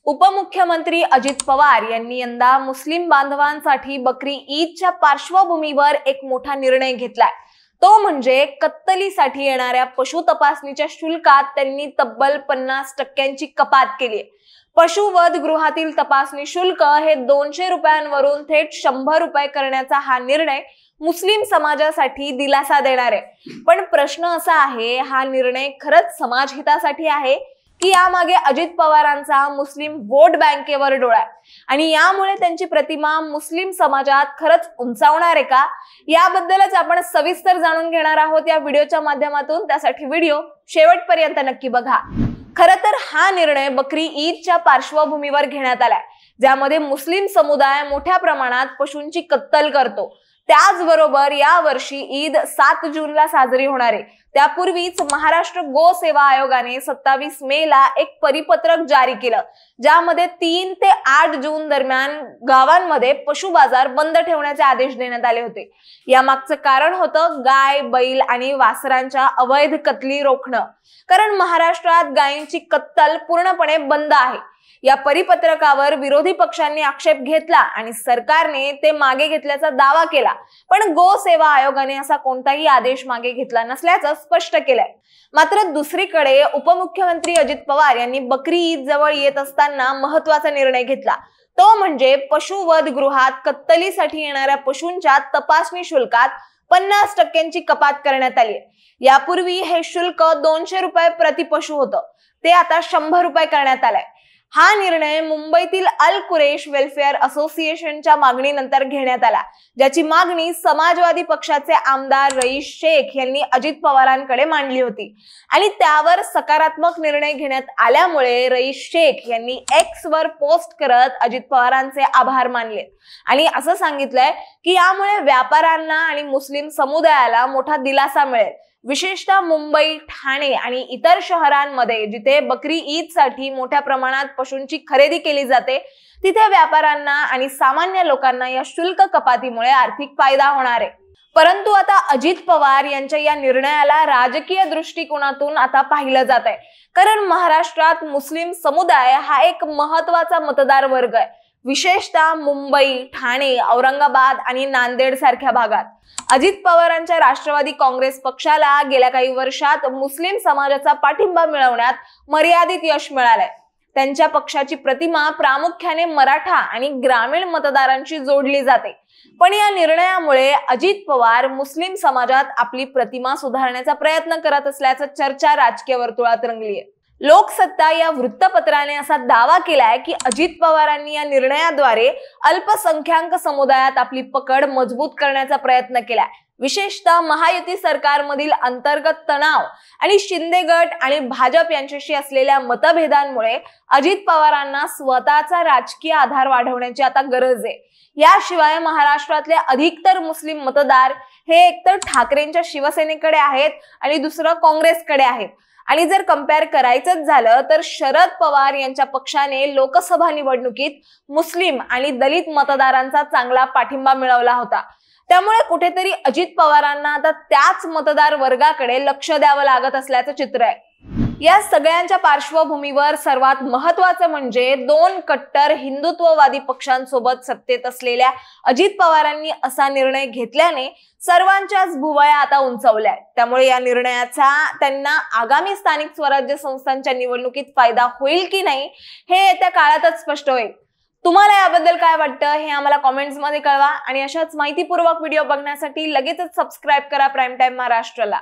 उपमुख्यमंत्री अजित पवार यांनी यंदा मुस्लिम बांधवांसाठी बकरी ईदच्या पार्श्वभूमीवर एक मोठा निर्णय घेतलाय। तो म्हणजे कत्तलीसाठी येणाऱ्या पशु तपासणीच्या शुल्कात त्यांनी तब्बल 50% कपात केली आहे। पशुवध गृहातील तपासणी शुल्क हे 200 रुपयांवरून थेट 100 रुपये करण्याचा हा निर्णय मुस्लिम समाजासाठी दिलासा देणार आहे। पण प्रश्न असा आहे, हा निर्णय खरंच समाजहितासाठी आहे की यामागे अजित पवारांचा मुस्लिम वोट बँकेवर डोळा आहे आणि यामुळे त्यांची प्रतिमा मुस्लिम समाजात खरंच उंचावणार आहे का, याबद्दलच आपण सविस्तर जाणून घेणार आहोत या व्हिडिओच्या माध्यमातून। त्यासाठी व्हिडिओ शेवटपर्यंत नक्की बघा। खरं तर हा निर्णय बकरी ईदच्या पार्श्वभूमीवर घेण्यात आलाय, ज्यामध्ये मुस्लिम समुदाय मोठ्या प्रमाणात पशूंची कत्तल करतो। त्याचबरोबर या वर्षी ईद 7 जूनला साजरी होणार आहे। त्यापूर्वीच महाराष्ट्र गो सेवा आयोगाने 27 मेला एक परिपत्रक जारी केलं, ज्यामध्ये 3 ते 8 जून दरम्यान गावांमध्ये पशु बाजार बंद ठेवण्याचे आदेश देण्यात आले होते। यामागचं कारण होतं गाय, बैल आणि वासरांच्या अवैध कत्तली रोखणं, कारण महाराष्ट्रात गायींची कत्तल पूर्णपणे बंद आहे। या परिपत्रकावर विरोधी पक्षांनी आक्षेप घेतला आणि सरकारने ते मागे घेतल्याचा दावा केला, पण गो सेवा आयोगाने असा कोणताही आदेश मागे घेतला नसल्याचं स्पष्ट केलंय। मात्र दुसरीकडे उपमुख्यमंत्री अजित पवार यांनी बकरी ईद जवळ येत असताना महत्त्वाचा निर्णय घेतला, तो म्हणजे पशुवध गृहात कत्तलीसाठी येणाऱ्या पशूंच्या तपासणी शुल्कात 50% कपात करण्यात आली। यापूर्वी हे शुल्क 200 रुपये प्रति पशु होतं, ते आता 100 रुपये करण्यात आलंय। हा निर्णय मुंबईतील अल कुरेश वेलफेअर असोसिएशनच्या मागणीनंतर घेण्यात आला, ज्याची मागणी समाजवादी पक्षाचे आमदार रईस शेख यांनी अजित पवारांकडे मांडली होती आणि त्यावर सकारात्मक निर्णय घेण्यात आल्यामुळे रईस शेख यांनी एक्स वर पोस्ट करत अजित पवारांचे आभार मानले आणि असं सांगितलंय की यामुळे व्यापाऱ्यांना आणि मुस्लिम समुदायाला मोठा दिलासा मिळेल। विशेषतः मुंबई, ठाणे आणि इतर शहरांमध्ये जिथे बकरी ईद साठी मोठ्या प्रमाणात पशूंची खरेदी केली जाते, तिथे व्यापाऱ्यांना आणि सामान्य लोकांना या शुल्क कपातीमुळे आर्थिक फायदा होणार आहे। परंतु आता अजित पवार यांच्या या निर्णयाला राजकीय दृष्टिकोनातून आता पाहिलं जात आहे, कारण महाराष्ट्रात मुस्लिम समुदाय हा एक महत्त्वाचा मतदार वर्ग आहे, विशेषतः मुंबई, ठाणे, औरंगाबाद आणि नांदेड सारख्या भागात। अजित पवारांच्या राष्ट्रवादी काँग्रेस पक्षाला गेल्या काही वर्षात मुस्लिम समाजाचा पाठिंबा मिळवण्यात मर्यादित यश मिळालंय। त्यांच्या पक्षाची प्रतिमा प्रामुख्याने मराठा आणि ग्रामीण मतदारांशी जोडली जाते, पण या निर्णयामुळे अजित पवार मुस्लिम समाजात आपली प्रतिमा सुधारण्याचा प्रयत्न करत असल्याची चर्चा राजकीय वर्तुळात रंगली आहे। लोकसत्ता या वृत्तपत्राने असा दावा केलाय की अजित पवारांनी या निर्णयाद्वारे अल्पसंख्याक समुदायात आपली पकड मजबूत करण्याचा प्रयत्न केलाय। विशेषतः महायुती सरकारमधील अंतर्गत तणाव आणि शिंदे गट आणि भाजप यांच्याशी असलेल्या मतभेदांमुळे अजित पवारांना स्वतःचा राजकीय आधार वाढवण्याची आता गरज आहे। याशिवाय महाराष्ट्रातले अधिकतर मुस्लिम मतदार हे एकतर ठाकरेंच्या शिवसेनेकडे आहेत आणि दुसरं काँग्रेसकडे आहेत, आणि जर कंपेअर करायचंच झालं तर शरद पवार यांच्या पक्षाने लोकसभा निवडणुकीत मुस्लिम आणि दलित मतदारांचा चांगला पाठिंबा मिळवला होता। त्यामुळे कुठेतरी अजित पवारांना आता त्याच मतदार वर्गाकडे लक्ष द्यावं लागत असल्याचं चित्र आहे। या सगळ्यांच्या पार्श्वभूमीवर सर्वात महत्त्वाचं म्हणजे 2 कट्टर हिंदुत्ववादी पक्षांसोबत सत्तेत असलेल्या अजित पवारांनी असा निर्णय घेतल्याने सर्वांच्याच भुवया आता उंचावल्या। त्यामुळे या निर्णयाचा त्यांना आगामी स्थानिक स्वराज्य संस्थांच्या निवडणुकीत फायदा होईल की नाही हे येत्या काळातच स्पष्ट होईल। तुम्हाला याबद्दल काय वाटतं हे आम्हाला कमेंट्स मध्ये कळवा आणि अशाच माहितीपूर्वक व्हिडिओ बघण्यासाठी लगेचच सबस्क्राइब करा प्राईम टाइम महाराष्ट्रला।